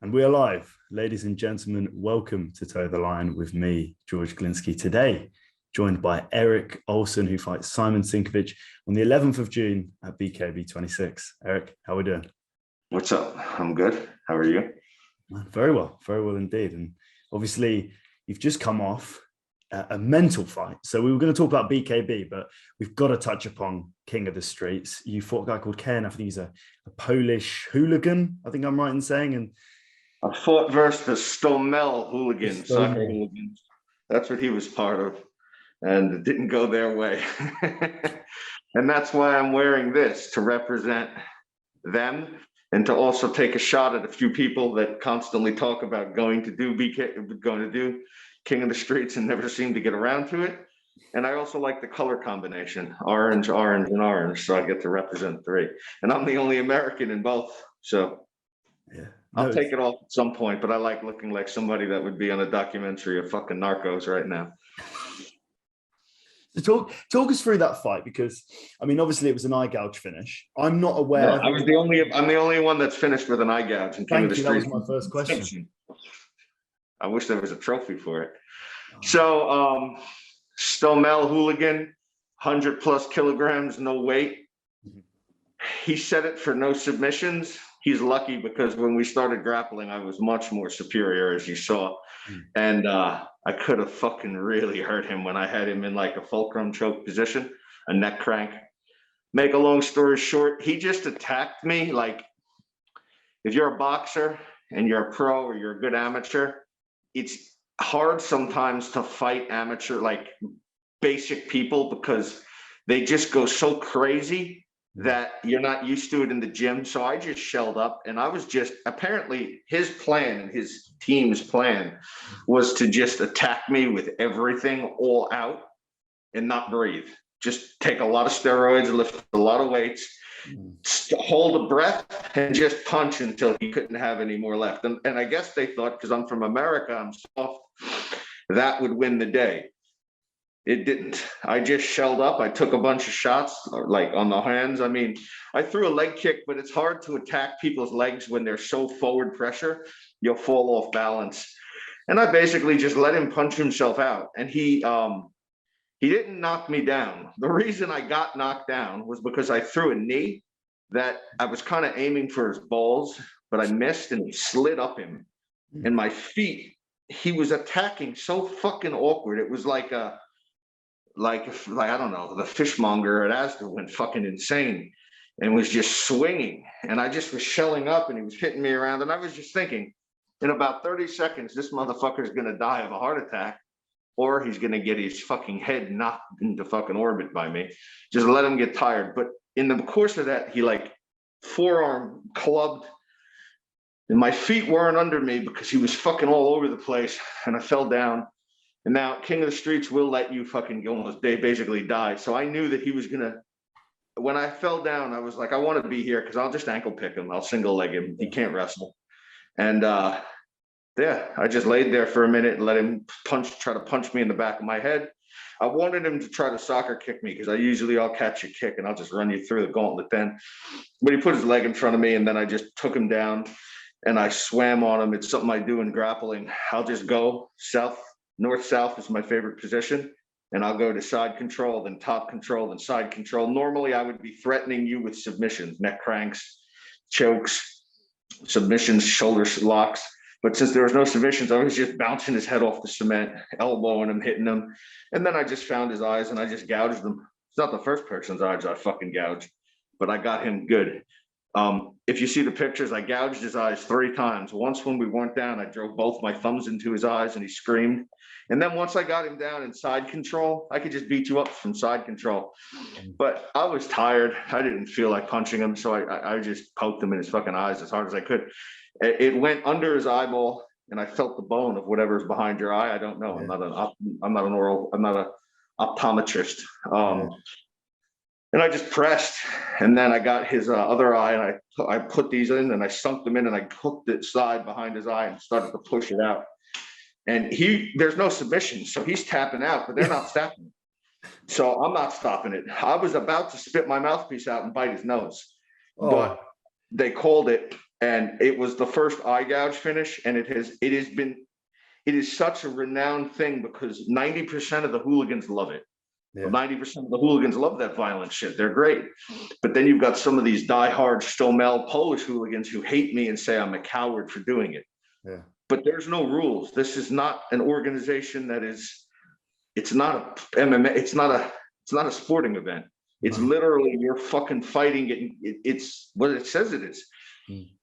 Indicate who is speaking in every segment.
Speaker 1: And we are live. Ladies and gentlemen, welcome to Toe the Line with me, George Glinsky. Today, joined by Eric Olsen, who fights Szymon Szynkiewicz on the 11th of June at BKB 26. Eric, how are we doing?
Speaker 2: What's up? I'm good. How are you?
Speaker 1: Very well indeed. And obviously, you've just come off a mental fight. So we were going to talk about BKB, but we've got to touch upon King of the Streets. You fought a guy called Ken. I think he's a Polish hooligan, I think I'm right in saying. And
Speaker 2: I fought versus the Stomel hooligan, soccer hooligan. That's what he was part of. And it didn't go their way. And that's why I'm wearing this, to represent them and to also take a shot at a few people that constantly talk about going to do King of the Streets and never seem to get around to it. And I also like the color combination, orange, orange, and orange. So I get to represent three. And I'm the only American in both. So yeah. I'll take it off at some point, but I like looking like somebody that would be on a documentary of fucking Narcos right now.
Speaker 1: So talk us through that fight, because I mean, obviously it was an eye gouge finish. I'm not aware.
Speaker 2: Yeah, I'm the only one that's finished with an eye gouge. And
Speaker 1: Thank you. That was my first question.
Speaker 2: I wish there was a trophy for it. So Stomel hooligan, 100+ kilograms, no weight. He set it for no submissions. He's lucky because when we started grappling, I was much more superior, as you saw. And I could have fucking really hurt him when I had him in like a fulcrum choke position, a neck crank. Make a long story short, he just attacked me. Like, if you're a boxer and you're a pro or you're a good amateur, it's hard sometimes to fight amateur, like basic people, because they just go so crazy that you're not used to it in the gym. So I just shelled up, and I was just, apparently his plan and his team's plan was to just attack me with everything all out and not breathe. Just take a lot of steroids, lift a lot of weights, hold a breath, and just punch until he couldn't have any more left. And I guess they thought, because I'm from America, I'm soft, that would win the day. It didn't. I just shelled up. I took a bunch of shots, like on the hands. I mean, I threw a leg kick, but it's hard to attack people's legs when they're so forward pressure. You'll fall off balance. And I basically just let him punch himself out. And he didn't knock me down. The reason I got knocked down was because I threw a knee that I was kind of aiming for his balls, but I missed and he slid up him. And my feet, he was attacking so fucking awkward. It was like I don't know, the fishmonger at Asda went fucking insane and was just swinging. And I just was shelling up and he was hitting me around. And I was just thinking, in about 30 seconds, this motherfucker's gonna die of a heart attack, or he's gonna get his fucking head knocked into fucking orbit by me. Just let him get tired. But in the course of that, he like forearm clubbed, and my feet weren't under me because he was fucking all over the place, and I fell down. And now King of the Streets will let you fucking almost basically die. So I knew that he was gonna, when I fell down, I was like, I want to be here because I'll just ankle pick him. I'll single leg him. He can't wrestle. And yeah, I just laid there for a minute and let him try to punch me in the back of my head. I wanted him to try to soccer kick me because I'll catch a kick and I'll just run you through the gauntlet then. But he put his leg in front of me and then I just took him down and I swam on him. It's something I do in grappling. I'll just go south. North-south is my favorite position, and I'll go to side control, then top control, then side control. Normally, I would be threatening you with submissions, neck cranks, chokes, submissions, shoulder locks. But since there was no submissions, I was just bouncing his head off the cement, elbowing him, hitting him. And then I just found his eyes, and I just gouged them. It's not the first person's eyes I fucking gouged, but I got him good. If you see the pictures, I gouged his eyes 3 times. Once when we weren't down, I drove both my thumbs into his eyes and he screamed. And then once I got him down in side control, I could just beat you up from side control. But I was tired. I didn't feel like punching him. So I just poked him in his fucking eyes as hard as I could. It went under his eyeball and I felt the bone of whatever's behind your eye. I don't know. I'm not an optometrist. And I just pressed, and then I got his other eye, and I put these in, and I sunk them in, and I hooked it side behind his eye and started to push it out. And there's no submission, so he's tapping out, but they're not stopping. So I'm not stopping it. I was about to spit my mouthpiece out and bite his nose, but they called it, And it was the first eye gouge finish, and it is such a renowned thing because 90% of the hooligans love it.
Speaker 1: Yeah.
Speaker 2: 90% of the hooligans love that violent shit. They're great. But then you've got some of these diehard Stomel Polish hooligans who hate me and say I'm a coward for doing it.
Speaker 1: Yeah.
Speaker 2: But there's no rules. This is not an organization it's not a MMA, it's not a sporting event. It's literally you're fucking fighting it. It's what it says it is.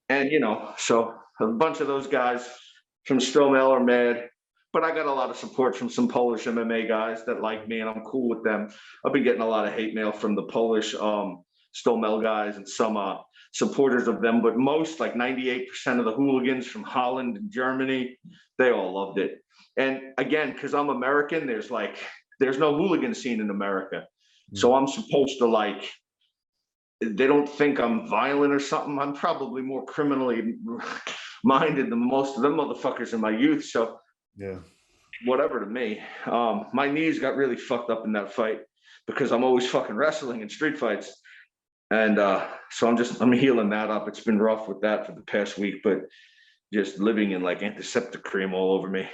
Speaker 2: And so a bunch of those guys from Stomel are mad. But I got a lot of support from some Polish MMA guys that like me, and I'm cool with them. I've been getting a lot of hate mail from the Polish Stomel guys and some supporters of them, but most, like 98% of the hooligans from Holland and Germany, they all loved it. And again, because I'm American, there's no hooligan scene in America. So I'm supposed to they don't think I'm violent or something. I'm probably more criminally minded than most of them motherfuckers in my youth. So
Speaker 1: yeah,
Speaker 2: whatever to me. My knees got really fucked up in that fight because I'm always fucking wrestling in street fights. And so I'm healing that up. It's been rough with that for the past week, but just living in antiseptic cream all over me.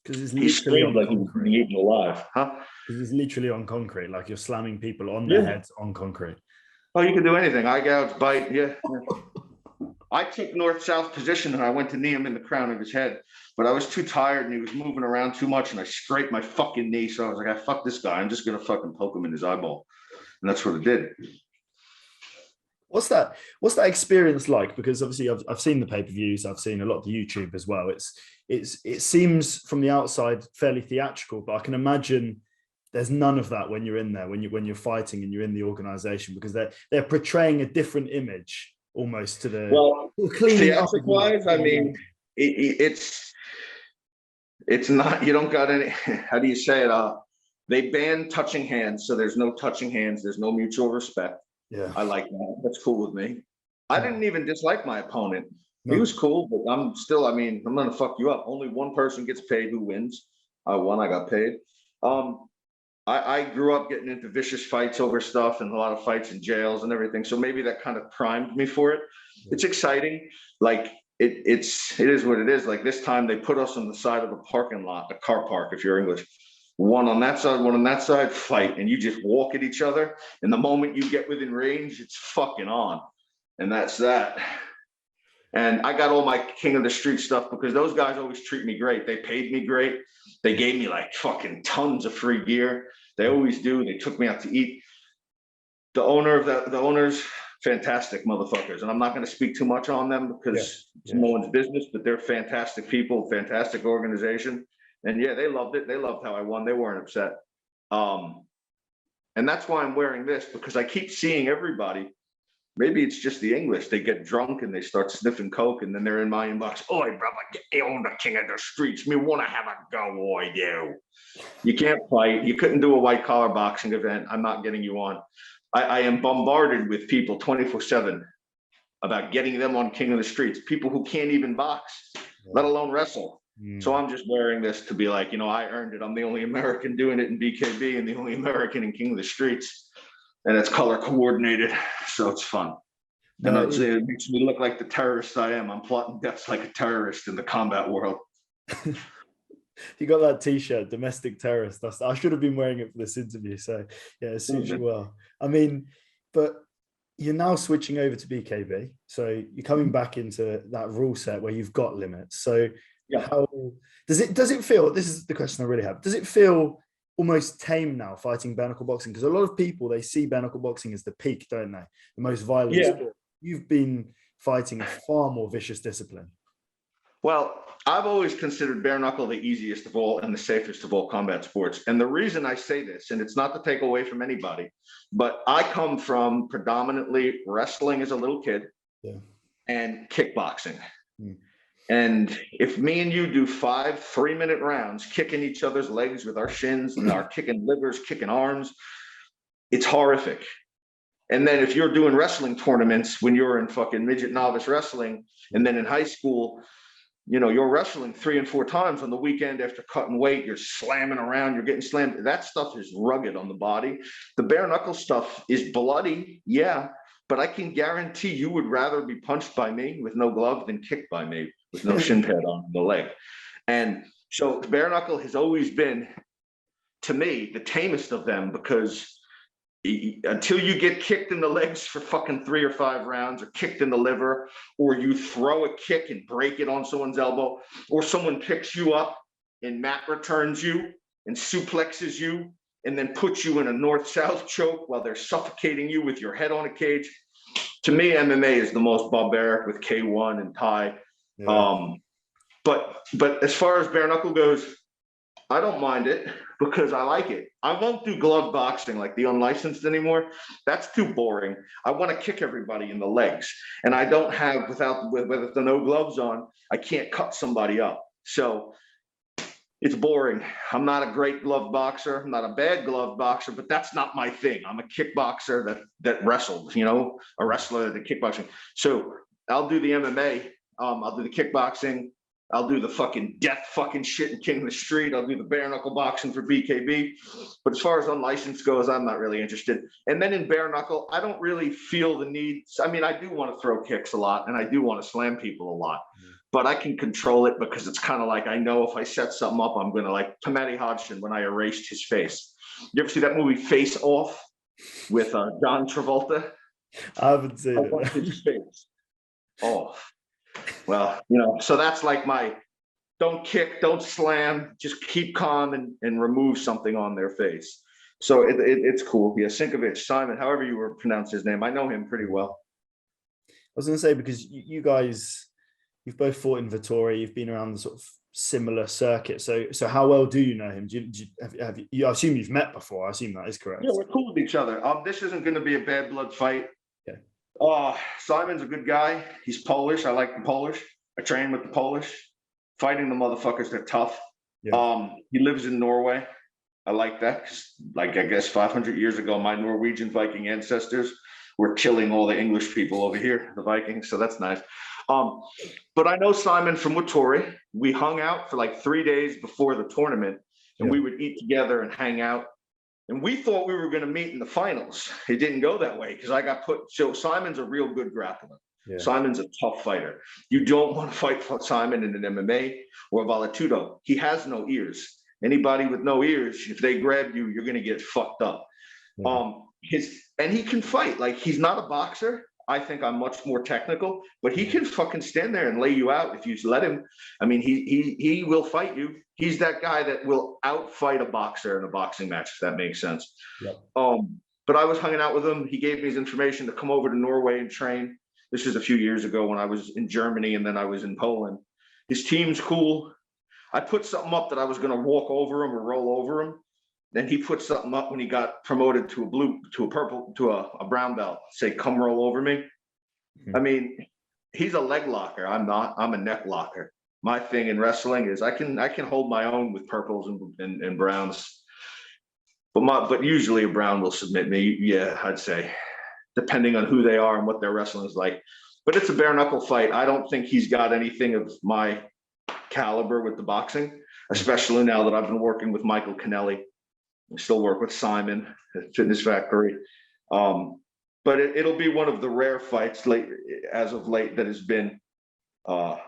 Speaker 1: Because
Speaker 2: he screamed like he was being eaten alive, huh?
Speaker 1: Because it's literally on concrete, like you're slamming people on their heads on concrete.
Speaker 2: Oh, you can do anything. Eye gouge, bite, yeah. I took north-south position and I went to knee him in the crown of his head, but I was too tired and he was moving around too much and I scraped my fucking knee. So I was like, fuck this guy. I'm just going to fucking poke him in his eyeball. And that's what it did.
Speaker 1: What's that experience like? Because obviously I've seen the pay-per-views, I've seen a lot of the YouTube as well. It seems from the outside fairly theatrical, but I can imagine there's none of that when you're in there, when you're fighting and you're in the organization, because they're portraying a different image almost to the
Speaker 2: theatric wise. I mean, it's not, you don't got any, how do you say it? They banned touching hands. So there's no touching hands. There's no mutual respect.
Speaker 1: Yeah.
Speaker 2: I like that. That's cool with me. I didn't even dislike my opponent. He was cool, but I'm going to fuck you up. Only one person gets paid who wins. I won, I got paid. I grew up getting into vicious fights over stuff and a lot of fights in jails and everything. So maybe that kind of primed me for it. It's exciting. It is what it is. Like this time they put us on the side of a parking lot, a car park, if you're English. One on that side, one on that side, fight. And you just walk at each other. And the moment you get within range, it's fucking on. And that's that. And I got all my King of the Street stuff because those guys always treat me great. They paid me great. They gave me fucking tons of free gear. They always do. They took me out to eat. The owners, fantastic motherfuckers. And I'm not going to speak too much on them because it's no one's business, but they're fantastic people, fantastic organization. And yeah, they loved it. They loved how I won. They weren't upset. And that's why I'm wearing this, because I keep seeing everybody. Maybe it's just the English. They get drunk and they start sniffing coke, and then they're in my inbox. Oi, brother, get you on the King of the Streets. Me want to have a go, I do. You can't fight. You couldn't do a white collar boxing event. I'm not getting you on. I am bombarded with people 24/7 about getting them on King of the Streets. People who can't even box, let alone wrestle. So I'm just wearing this to be like, I earned it. I'm the only American doing it in BKB and the only American in King of the Streets. And it's color coordinated, so it's fun. And it makes me look like the terrorist I am. I'm plotting deaths like a terrorist in the combat world.
Speaker 1: You got that T-shirt, domestic terrorist. I should have been wearing it for this interview. So yeah, it suits you well. I mean, but you're now switching over to BKB. So you're coming back into that rule set where you've got limits. So how does it feel? This is the question I really have. Does it feel almost tame now fighting bare knuckle boxing? Because a lot of people, they see bare knuckle boxing as the peak, don't they? The most violent sport. You've been fighting a far more vicious discipline.
Speaker 2: Well, I've always considered bare knuckle the easiest of all and the safest of all combat sports. And the reason I say this, and it's not to take away from anybody, but I come from predominantly wrestling as a little kid and kickboxing. And if me and you do 5 3-minute rounds, kicking each other's legs with our shins and our kicking livers, kicking arms, it's horrific. And then if you're doing wrestling tournaments when you're in fucking midget novice wrestling, and then in high school, you're wrestling 3 and 4 times on the weekend after cutting weight, you're slamming around, you're getting slammed. That stuff is rugged on the body. The bare knuckle stuff is bloody, but I can guarantee you would rather be punched by me with no glove than kicked by me with no shin pad on the leg. And so bare knuckle has always been, to me, the tamest of them, because until you get kicked in the legs for fucking 3 or 5 rounds, or kicked in the liver, or you throw a kick and break it on someone's elbow, or someone picks you up and mat returns you and suplexes you and then puts you in a north-south choke while they're suffocating you with your head on a cage. To me, MMA is the most barbaric with K1 and Thai. Yeah. But as far as bare knuckle goes, I don't mind it because I like it. I won't do glove boxing like the unlicensed anymore. That's too boring. I want to kick everybody in the legs, and I don't have with the no gloves on, I can't cut somebody up. So it's boring. I'm not a great glove boxer. I'm not a bad glove boxer, but that's not my thing. I'm a kickboxer that wrestled, a wrestler that kickboxing. So I'll do the MMA. I'll do the kickboxing. I'll do the fucking death fucking shit in King of the Street. I'll do the bare knuckle boxing for BKB. But as far as unlicensed goes, I'm not really interested. And then in bare knuckle, I don't really feel the need. I mean, I do want to throw kicks a lot, and I do want to slam people a lot. But I can control it because it's kind of like, I know if I set something up, I'm going to, like Tomati Hodgson when I erased his face. You ever see that movie Face Off with John Travolta?
Speaker 1: I haven't seen it.
Speaker 2: His face off. Well, so that's like my don't kick, don't slam, just keep calm and remove something on their face. So it's cool. Yeah, Szynkiewicz, Szymon, however you would pronounce his name. I know him pretty well.
Speaker 1: I was going to say, because you guys, you've both fought in Vittori, you've been around the sort of similar circuit. So how well do you know him? I assume you've met before. I assume that is correct.
Speaker 2: Yeah, we're cool with each other. This isn't going to be a bad blood fight.
Speaker 1: Okay.
Speaker 2: Symon's a good guy. He's Polish. I like the Polish. I train with the Polish. Fighting the motherfuckers, they're tough. Yeah. He lives in Norway. I like that because, like, I guess 500 years ago, my Norwegian Viking ancestors were killing all the English people over here, the Vikings. So that's nice. But I know Szymon from Vittori. We hung out for like 3 days before the tournament, and we would eat together and hang out. And we thought we were going to meet in the finals. It didn't go that way because I got put. So Symon's a real good grappler. Yeah. Symon's a tough fighter. You don't want to fight Szymon in an MMA or Valetudo. He has no ears. Anybody with no ears, if they grab you, you're going to get fucked up. Yeah. And he can fight. Like, he's not a boxer. I think I'm much more technical, but he can fucking stand there and lay you out if you let him. I mean, he will fight you. He's that guy that will outfight a boxer in a boxing match, if that makes sense. Yep. But I was hanging out with him. He gave me his information to come over to Norway and train. This was a few years ago when I was in Germany and then I was in Poland. His team's cool. I put something up that I was going to walk over him or roll over him. Then he put something up when he got promoted to a brown belt. Say, come roll over me. Mm-hmm. I mean, he's a leg locker. I'm not. I'm a neck locker. My thing in wrestling is I can hold my own with purples and browns. But usually a brown will submit me. Yeah, I'd say, depending on who they are and what their wrestling is like. But it's a bare knuckle fight. I don't think he's got anything of my caliber with the boxing, especially now that I've been working with Michael Kennelly. I still work with Szymon at Fitness Factory. But it'll be one of the rare fights as of late that has been I'm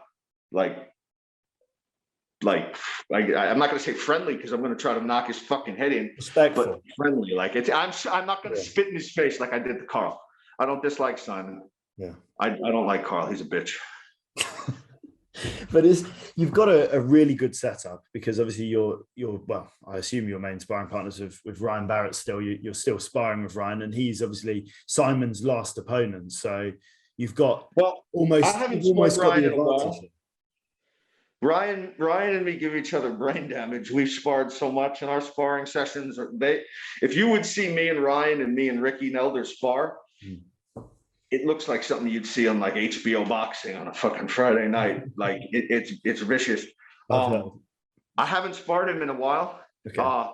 Speaker 2: not going to say friendly because I'm going to try to knock his fucking head in.
Speaker 1: Respectful.
Speaker 2: But friendly. Like, I'm not going to spit in his face like I did to Carl. I don't dislike Szymon. Yeah. I don't like Carl. He's a bitch.
Speaker 1: But you've got a really good setup because obviously you're well, I assume your main sparring partners with Ryan Barrett still. You're still sparring with Ryan, and he's obviously Symon's last opponent. So you've got almost. I haven't almost got the advantage.
Speaker 2: Ryan and me give each other brain damage. We've sparred so much in our sparring sessions. If you would see me and Ryan and me and Ricky Nelder spar. It looks like something you'd see on like HBO boxing on a fucking Friday night. Like it's vicious. I haven't sparred him in a while. Okay.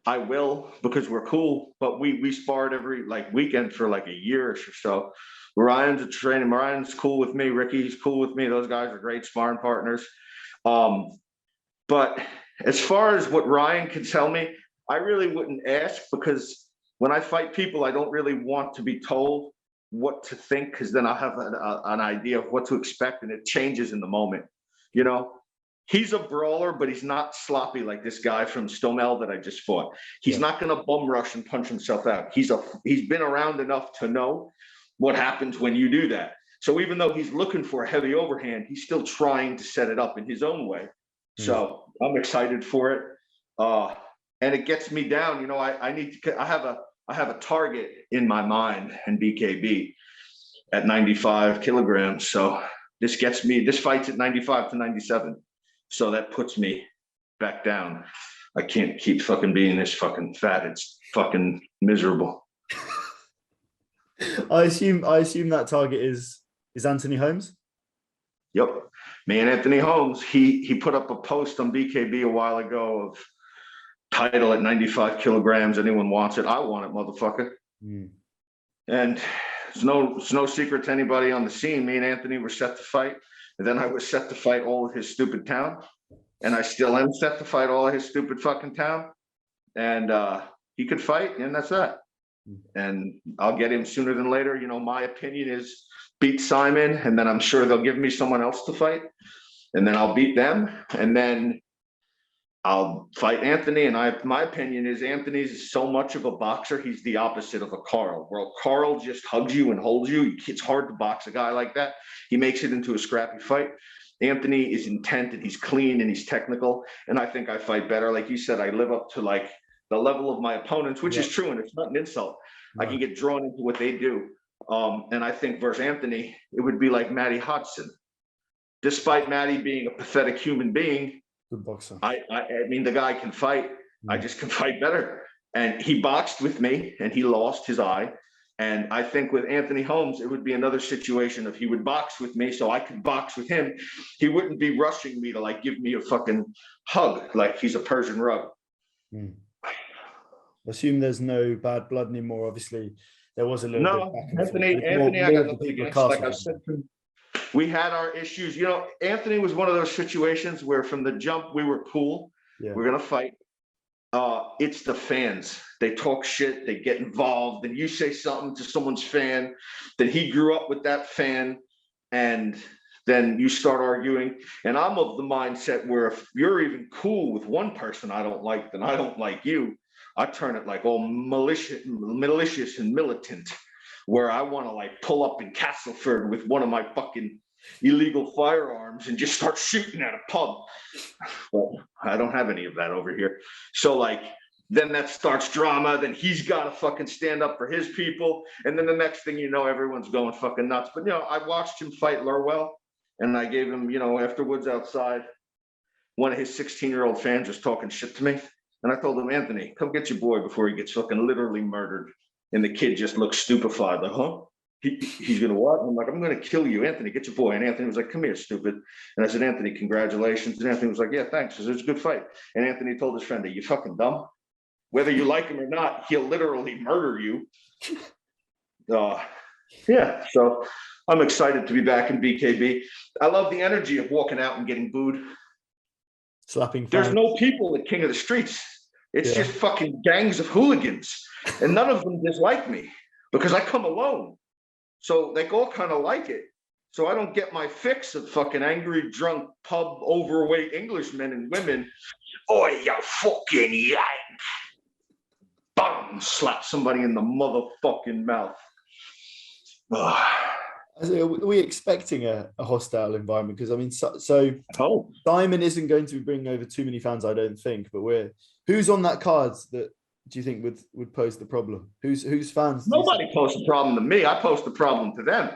Speaker 2: I will because we're cool, but we sparred every weekend for like a year or so. Ryan's a training. Ryan's cool with me. Ricky's cool with me. Those guys are great sparring partners. But as far as what Ryan can tell me, I really wouldn't ask because when I fight people, I don't really want to be told what to think, because then I'll have an idea of what to expect, and it changes in the moment. You know, he's a brawler, but he's not sloppy like this guy from Stomel that I just fought. He's not going to bum rush and punch himself out. He's been around enough to know what happens when you do that. So even though he's looking for a heavy overhand, he's still trying to set it up in his own way. So I'm excited for it. And it gets me down. You know, I have a target in my mind in BKB at 95 kilograms. So this fight's at 95 to 97. So that puts me back down. I can't keep fucking being this fucking fat. It's fucking miserable.
Speaker 1: I assume that target is Anthony Holmes.
Speaker 2: Yep. Me and Anthony Holmes, he put up a post on BKB a while ago of title at 95 kilograms. Anyone wants it? I want it, motherfucker. And it's no secret to anybody on the scene. Me and Anthony were set to fight. And then I was set to fight all of his stupid town. And I still am set to fight all of his stupid fucking town. And he could fight, and that's that. And I'll get him sooner than later. You know, my opinion is beat Szymon, and then I'm sure they'll give me someone else to fight. And then I'll beat them. And then I'll fight Anthony. And my opinion is Anthony's so much of a boxer, he's the opposite of a Carl. Where Carl just hugs you and holds you. It's hard to box a guy like that. He makes it into a scrappy fight. Anthony is intent, and he's clean, and he's technical. And I think I fight better. Like you said, I live up to like the level of my opponents, which is true, and it's not an insult. I can get drawn into what they do. And I think versus Anthony, it would be like Matty Hodgson. Despite Matty being a pathetic human being,
Speaker 1: good boxer.
Speaker 2: I mean, the guy can fight. I just can fight better. And he boxed with me, and he lost his eye. And I think with Anthony Holmes, it would be another situation of he would box with me so I could box with him. He wouldn't be rushing me to like give me a fucking hug like he's a Persian rug.
Speaker 1: I assume there's no bad blood anymore. Obviously, there was a little bit back and
Speaker 2: Anthony, I got nothing against. Like I said, we had our issues. You know, Anthony was one of those situations where from the jump we were cool. We're gonna fight. It's the fans. They talk shit, they get involved, and you say something to someone's fan, then he grew up with that fan, and then you start arguing. And I'm of the mindset where if you're even cool with one person I don't like, then I don't like you. I turn it like all malicious and militant, where I want to like pull up in Castleford with one of my fucking illegal firearms and just start shooting at a pub. Well, I don't have any of that over here. So like, then that starts drama. Then he's got to fucking stand up for his people. And then the next thing you know, everyone's going fucking nuts. But, you know, I watched him fight Lurwell, and I gave him, you know, afterwards outside, one of his 16-year-old fans was talking shit to me. And I told him, Anthony, come get your boy before he gets fucking literally murdered. And the kid just looked stupefied, like, huh? He's gonna what? I'm like, I'm gonna kill you, Anthony. Get your boy. And Anthony was like, come here, stupid. And I said, Anthony, congratulations. And Anthony was like, yeah, thanks. It was a good fight. And Anthony told his friend, are you fucking dumb? Whether you like him or not, he'll literally murder you. Yeah. So I'm excited to be back in BKB. I love the energy of walking out and getting booed.
Speaker 1: Slapping fans.
Speaker 2: There's no people at King of the Streets. It's just fucking gangs of hooligans, and none of them dislike me because I come alone. So they all kind of like it. So I don't get my fix of fucking angry, drunk, pub, overweight Englishmen and women. Oh, you fucking yank. Bam, slap somebody in the motherfucking mouth.
Speaker 1: Are we expecting a hostile environment? Because I mean, so Szymon isn't going to be bringing over too many fans, I don't think. But who's on that card that do you think would pose the problem? Who's fans?
Speaker 2: Nobody posed the problem to me. I posed the problem to them.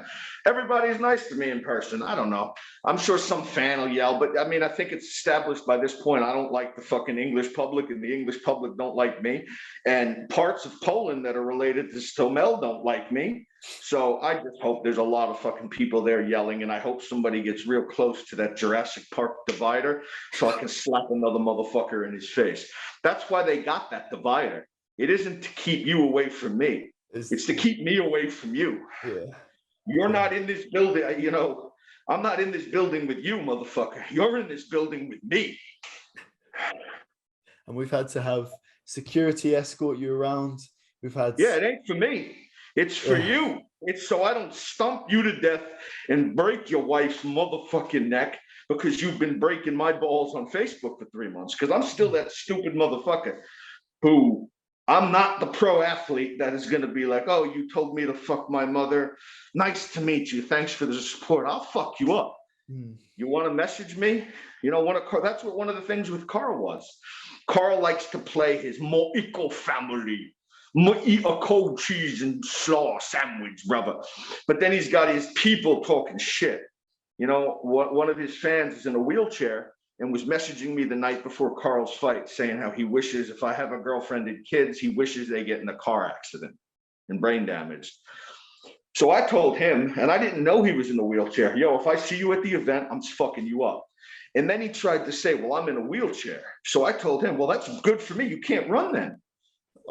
Speaker 2: Everybody's nice to me in person. I don't know. I'm sure some fan will yell, but I mean, I think it's established by this point. I don't like the fucking English public, and the English public don't like me. And parts of Poland that are related to Stomel don't like me. So I just hope there's a lot of fucking people there yelling, and I hope somebody gets real close to that Jurassic Park divider so I can slap another motherfucker in his face. That's why they got that divider. It isn't to keep you away from me. It's to keep me away from you.
Speaker 1: Yeah.
Speaker 2: You're not in this building, you know, I'm not in this building with you, motherfucker. You're in this building with me.
Speaker 1: And we've had to have security escort you around. We've had...
Speaker 2: Yeah, it ain't for me. It's for you. It's so I don't stump you to death and break your wife's motherfucking neck because you've been breaking my balls on Facebook for 3 months. Because I'm still that stupid motherfucker who I'm not the pro athlete that is going to be like, oh, you told me to fuck my mother. Nice to meet you. Thanks for the support. I'll fuck you up. You want to message me? You know, that's what one of the things with Carl was. Carl likes to play his more equal family. Eat a cold cheese and slaw sandwich, brother. But then he's got his people talking shit. You know, one of his fans is in a wheelchair and was messaging me the night before Carl's fight saying how he wishes, if I have a girlfriend and kids, he wishes they get in a car accident and brain damage. So I told him, and I didn't know he was in a wheelchair, yo, if I see you at the event, I'm fucking you up. And then he tried to say, well, I'm in a wheelchair. So I told him, well, that's good for me. You can't run then.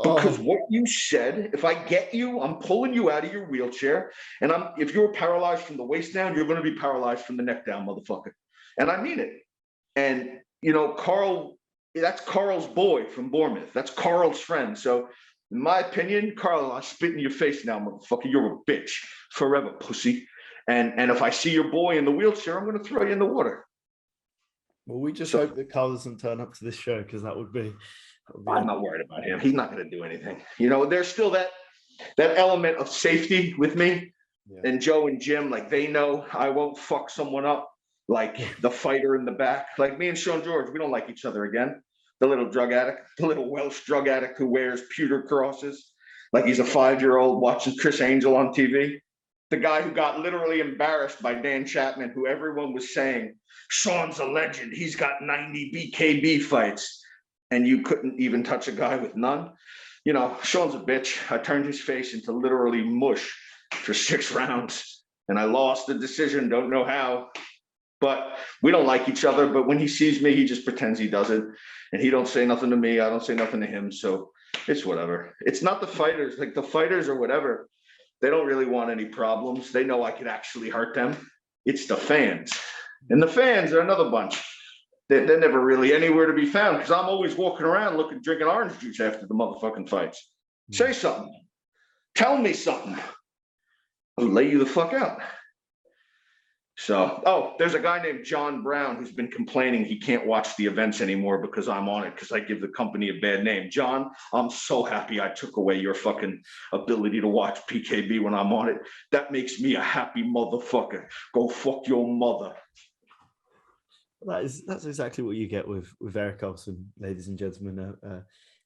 Speaker 2: Because what you said, if I get you, I'm pulling you out of your wheelchair. And if you're paralyzed from the waist down, you're going to be paralyzed from the neck down, motherfucker. And I mean it. And, you know, Carl, that's Carl's boy from Bournemouth. That's Carl's friend. So in my opinion, Carl, I'll spit in your face now, motherfucker. You're a bitch forever, pussy. And if I see your boy in the wheelchair, I'm going to throw you in the water.
Speaker 1: Well, we just hope that Carl doesn't turn up to this show because that would be.
Speaker 2: I'm not worried about him. He's not going to do anything. You know, there's still that element of safety with me. Yeah. And Joe and Jim, like they know I won't fuck someone up like the fighter in the back. Like me and Sean George, we don't like each other again. The little drug addict, the little Welsh drug addict who wears pewter crosses like he's a 5-year-old watching Chris Angel on TV. The guy who got literally embarrassed by Dan Chapman, who everyone was saying, Sean's a legend. He's got 90 BKB fights. And you couldn't even touch a guy with none. You know, Sean's a bitch. I turned his face into literally mush for 6 rounds. And I lost the decision, don't know how. But we don't like each other. But when he sees me, he just pretends he doesn't. And he don't say nothing to me. I don't say nothing to him. So it's whatever. It's not the fighters. Like the fighters or whatever, they don't really want any problems. They know I could actually hurt them. It's the fans. And the fans are another bunch. They're never really anywhere to be found because I'm always walking around drinking orange juice after the motherfucking fights. Say something. Tell me something. I'll lay you the fuck out. So, there's a guy named John Brown who's been complaining he can't watch the events anymore because I'm on it because I give the company a bad name. John, I'm so happy I took away your fucking ability to watch PKB when I'm on it. That makes me a happy motherfucker. Go fuck your mother.
Speaker 1: That's exactly what you get with Eric Olsen, ladies and gentlemen.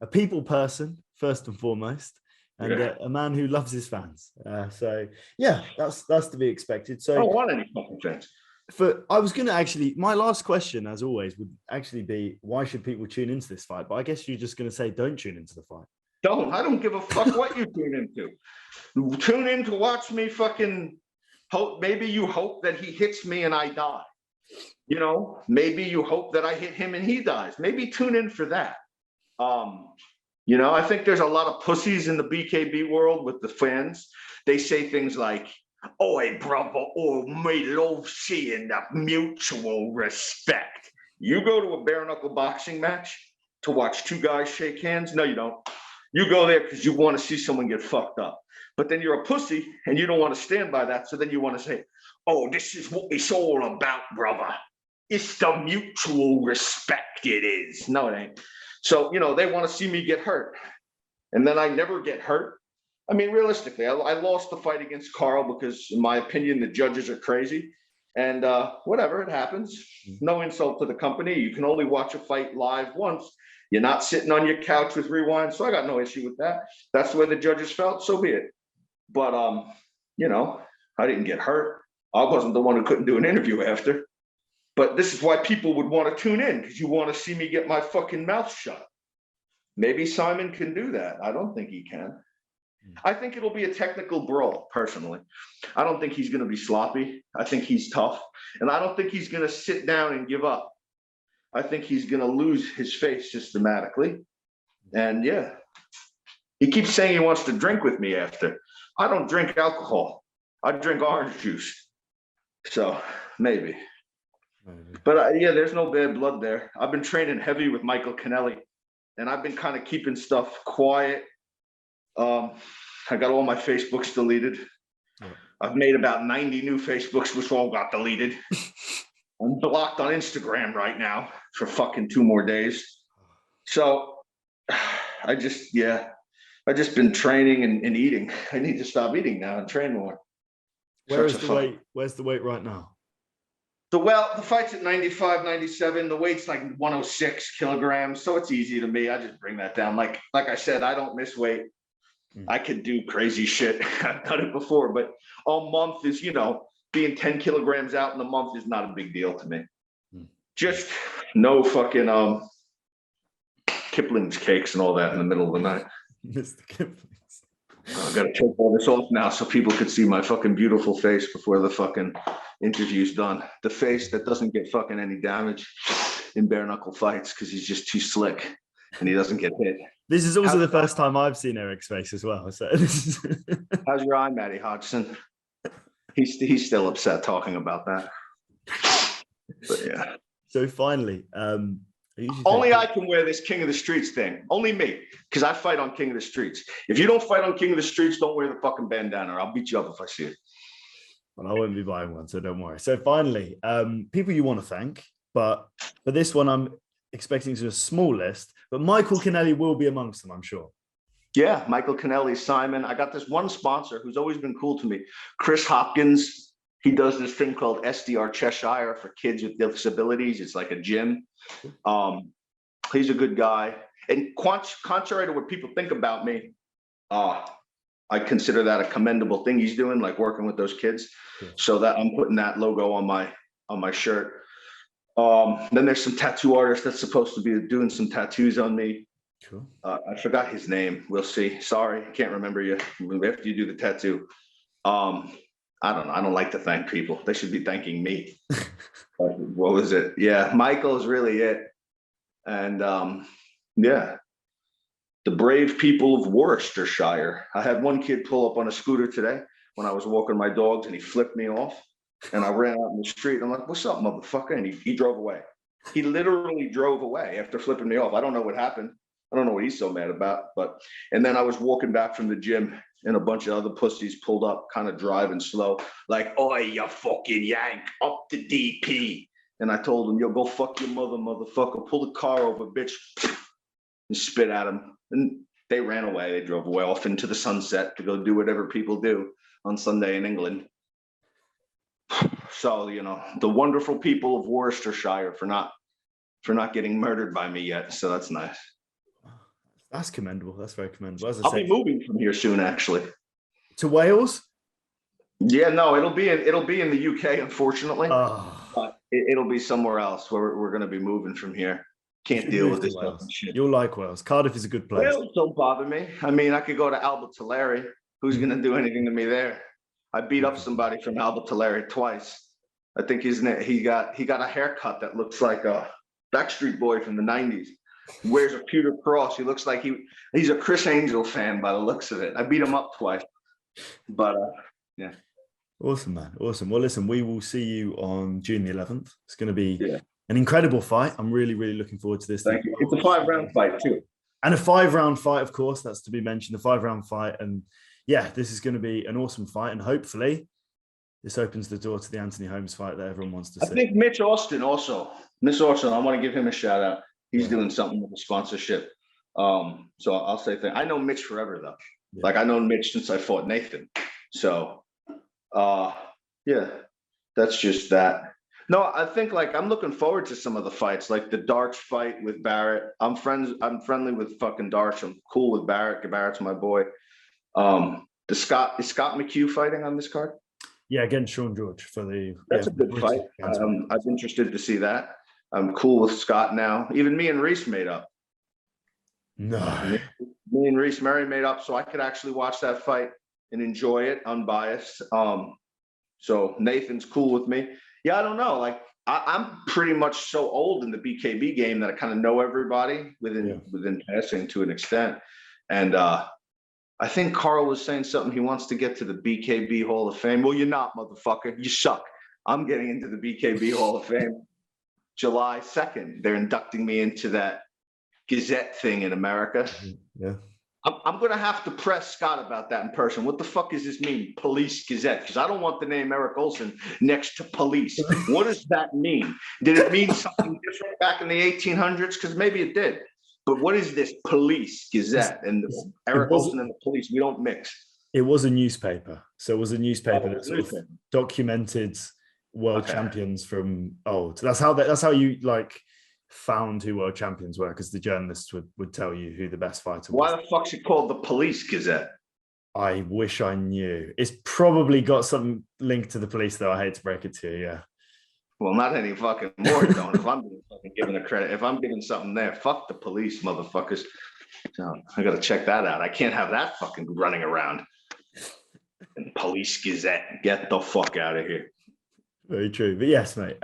Speaker 1: A people person, first and foremost, and a man who loves his fans. So yeah, that's to be expected. So
Speaker 2: I don't want any fucking fans.
Speaker 1: I was going to actually, my last question, as always, would actually be, why should people tune into this fight? But I guess you're just going to say, don't tune into the fight.
Speaker 2: I don't give a fuck what you tune into. Tune in to watch me fucking hope. Maybe you hope that he hits me and I die. You know, maybe you hope that I hit him and he dies. Maybe tune in for that. You know, I think there's a lot of pussies in the BKB world with the fans. They say things like, "Oi, brother, me love seeing that mutual respect." You go to a bare knuckle boxing match to watch 2 guys shake hands? No, you don't. You go there because you want to see someone get fucked up. But then you're a pussy and you don't want to stand by that. So then you want to say, "Oh, this is what it's all about, brother. It's the mutual respect it is." No, it ain't. So, you know, they want to see me get hurt. And then I never get hurt. I mean, realistically, I lost the fight against Carl because, in my opinion, the judges are crazy. And whatever, it happens. No insult to the company. You can only watch a fight live once. You're not sitting on your couch with rewind. So I got no issue with that. That's the way the judges felt. So be it. But, you know, I didn't get hurt. I wasn't the one who couldn't do an interview after. But this is why people would want to tune in, because you want to see me get my fucking mouth shut. Maybe Szymon can do that. I don't think he can. I think it'll be a technical brawl, personally. I don't think he's going to be sloppy. I think he's tough. And I don't think he's going to sit down and give up. I think he's going to lose his face systematically. And yeah, he keeps saying he wants to drink with me after. I don't drink alcohol. I drink orange juice. So maybe. But yeah, there's no bad blood there. I've been training heavy with Michael Kennelly, and I've been kind of keeping stuff quiet. I got all my Facebooks deleted.
Speaker 1: Yeah.
Speaker 2: I've made about 90 new Facebooks, which all got deleted. I'm blocked on Instagram right now for fucking 2 more days. So I've just been training and eating. I need to stop eating now and train more.
Speaker 1: Where's the weight right now?
Speaker 2: The fight's at 95, 97. The weight's like 106 kilograms. So it's easy to me. I just bring that down. Like I said, I don't miss weight. I could do crazy shit. I've done it before, but a month is, being 10 kilograms out in a month is not a big deal to me. Just no fucking Kipling's cakes and all that in the middle of the night.
Speaker 1: Mr. Kipling's.
Speaker 2: I've got to take all this off now so people could see my fucking beautiful face before the fucking interview's done. The face that doesn't get fucking any damage in bare knuckle fights because he's just too slick and he doesn't get hit.
Speaker 1: This is also the first time I've seen Eric's face as well. So
Speaker 2: how's your eye, Matty Hodgson? He's still upset talking about that. But yeah.
Speaker 1: So finally,
Speaker 2: only I can wear this King of the Streets thing. Only me, because I fight on King of the Streets. If you don't fight on King of the Streets, don't wear the fucking bandana. I'll beat you up if I see it.
Speaker 1: Well, I won't be buying one, so don't worry. So finally, people you want to thank, but for this one, I'm expecting to a small list, but Michael Kennelly will be amongst them, I'm sure.
Speaker 2: Yeah, Michael Kennelly, Szymon. I got this one sponsor who's always been cool to me, Chris Hopkins. He does this thing called SDR Cheshire for kids with disabilities. It's like a gym. He's a good guy. And contrary to what people think about me, I consider that a commendable thing he's doing, like working with those kids. Yeah. So that I'm putting that logo on my shirt. Then there's some tattoo artist that's supposed to be doing some tattoos on me.
Speaker 1: Cool.
Speaker 2: I forgot his name. We'll see. Sorry, I can't remember you after you do the tattoo. I don't know. I don't like to thank people. They should be thanking me. What was it? Yeah, Michael is really it. And yeah, the brave people of Worcestershire. I had one kid pull up on a scooter today when I was walking my dogs and he flipped me off. And I ran out in the street. I'm like, what's up, motherfucker? And he drove away. He literally drove away after flipping me off. I don't know what happened. I don't know what he's so mad about. And then I was walking back from the gym and a bunch of other pussies pulled up, kind of driving slow, like, oi, you fucking yank, up the DP. And I told them, yo, go fuck your mother, motherfucker. Pull the car over, bitch. And spit at them. And they ran away. They drove away off into the sunset to go do whatever people do on Sunday in England. So, the wonderful people of Worcestershire for not getting murdered by me yet. So that's nice.
Speaker 1: That's commendable. That's very commendable.
Speaker 2: I'll be moving from here soon, actually.
Speaker 1: To Wales?
Speaker 2: Yeah, no, it'll be in the UK, unfortunately. But it'll be somewhere else where we're going to be moving from here. Can't deal with this stuff and shit.
Speaker 1: You'll like Wales. Cardiff is a good place.
Speaker 2: Wales don't bother me. I mean, I could go to Albert Tulare. Who's going to do anything to me there? I beat up somebody from Albert Tulare twice. I think he got a haircut that looks like a Backstreet Boy from the 90s. He wears a pewter cross. He looks like he's a Chris Angel fan by the looks of it. I beat him up twice. But yeah.
Speaker 1: Awesome, man. Awesome. Well, listen, we will see you on June the 11th. It's going to be an incredible fight. I'm really, really looking forward to this.
Speaker 2: Thank you. It's a 5-round fight too.
Speaker 1: And a 5-round fight, of course, that's to be mentioned, a 5-round fight. And yeah, this is going to be an awesome fight. And hopefully this opens the door to the Anthony Holmes fight that everyone wants to see.
Speaker 2: I think Mitch Austin also. Mitch Austin, I want to give him a shout out. He's doing something with the sponsorship. So I'll say I know Mitch forever though. Yeah. Like I know Mitch since I fought Nathan. So yeah, that's just that. No, I think I'm looking forward to some of the fights, like the Darks fight with Barrett. I'm friendly with fucking Darks. I'm cool with Barrett. Barrett's my boy. Is Scott McHugh fighting on this card?
Speaker 1: Yeah, against Sean George
Speaker 2: That's a good fight. I'm interested to see that. I'm cool with Scott now. Even me and Reese made up.
Speaker 1: No.
Speaker 2: Me and Reese Murray made up, so I could actually watch that fight and enjoy it, unbiased. So Nathan's cool with me. Yeah, I don't know. I'm pretty much so old in the BKB game that I kind of know everybody within passing to an extent. And I think Carl was saying something. He wants to get to the BKB Hall of Fame. Well, you're not, motherfucker. You suck. I'm getting into the BKB Hall of Fame. July 2nd, they're inducting me into that Gazette thing in America.
Speaker 1: Yeah.
Speaker 2: I'm going to have to press Scott about that in person. What the fuck does this mean? Police Gazette? Because I don't want the name Eric Olsen next to police. What does that mean? Did it mean something different back in the 1800s? Because maybe it did. But what is this Police Gazette? And Eric Olsen and the police, we don't mix.
Speaker 1: It was a newspaper. So it was a newspaper that sort of documented world champions from old. That's how you like found who world champions were, because the journalists would tell you who the best fighter was.
Speaker 2: Why the fuck's it called the Police Gazette?
Speaker 1: I wish I knew. It's probably got some link to the police, though. I hate to break it to you. Yeah.
Speaker 2: Well, not any fucking more, don't. If I'm fucking giving a credit, if I'm giving something there, fuck the police, motherfuckers. So I got to check that out. I can't have that fucking running around. And Police Gazette, get the fuck out of here.
Speaker 1: Very true. But yes, mate,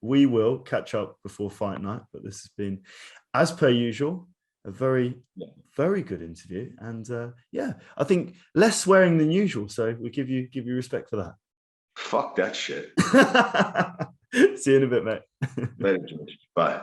Speaker 1: we will catch up before fight night. But this has been, as per usual, a very, very good interview. And yeah, I think less swearing than usual. So we give you respect for that.
Speaker 2: Fuck that shit.
Speaker 1: See you in a bit, mate.
Speaker 2: Later, George. Bye.